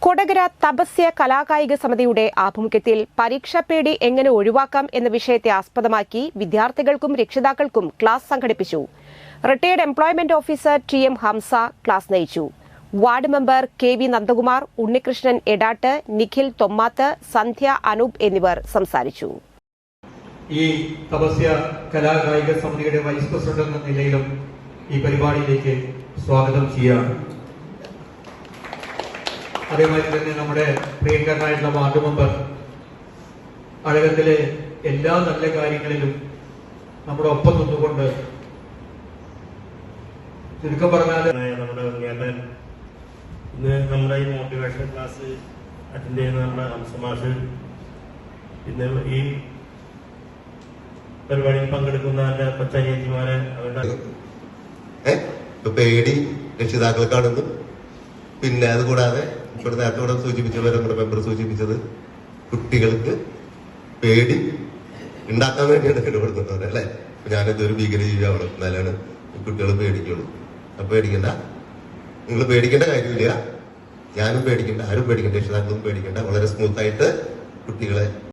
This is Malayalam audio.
കൊടകര തപസ്യ കലാകായിക സമിതിയുടെ ആഭിമുഖ്യത്തിൽ പരീക്ഷാപ്പേടി എങ്ങനെ ഒഴിവാക്കാം എന്ന വിഷയത്തെ ആസ്പദമാക്കി വിദ്യാർത്ഥികൾക്കും രക്ഷിതാക്കൾക്കും ക്ലാസ് സംഘടിപ്പിച്ചു. Retired employment officer T M. Hamsa class നയിച്ചു. Ward member K V. Nandakumar, Unnikrishnan Edatt, Nikhil Thommath, Sandhya Anoop എന്നിവർ സംസാരിച്ചു. ഈ തപസ്യ കലാകായിക സമിതിയുടെ വൈസ് പ്രസിഡന്റ് എന്ന നിലയിലും ഈ പരിപാടിയിലേക്ക് സ്വാഗതം ചെയ്യുകയാണ്. അതേമാതിരി തന്നെ നമ്മുടെ പ്രിയങ്കരനായിട്ടുള്ള വാർഡ് മെമ്പർ അഴകത്തിലെ എല്ലാ നല്ല കാര്യങ്ങളിലും നമ്മുടെ ഒപ്പം നിന്നുകൊണ്ട് ചുരുക്കം പറഞ്ഞാൽ ഇന്ന് നമ്മുടെ ഈ മോട്ടിവേഷൻ ക്ലാസ് അറ്റൻഡ് ചെയ്യുന്ന നമ്മുടെ ഹംസമാഷ് ഇന്ന് ഈ പരിപാടിയിൽ പങ്കെടുക്കുന്ന എന്റെ കൊച്ചനിയത്തിമാരെ അവരുടെ പേടി രക്ഷിതാക്കൾ കാണുന്നു. പിന്നെ അതുകൂടാതെ ഇവിടെ നേരത്തെ ഇവിടെ സൂചിപ്പിച്ചത് നമ്മുടെ മെമ്പർ സൂചിപ്പിച്ചത് കുട്ടികൾക്ക് പേടി ഉണ്ടാക്കാൻ വേണ്ടിയാണ് ഇടപെടുന്നത് അല്ലെ. ഞാനിതൊരു ഭീകരജീവിയാവണം, എന്നാലാണ് കുട്ടികൾ പേടിക്കുള്ളൂ. അപ്പൊ പേടിക്കണ്ട, നിങ്ങൾ പേടിക്കേണ്ട കാര്യമില്ല. ഞാനും പേടിക്കണ്ട, ആരും പേടിക്കണ്ട, രക്ഷിതാക്കളും പേടിക്കണ്ട. വളരെ സ്മൂത്തായിട്ട് കുട്ടികളെ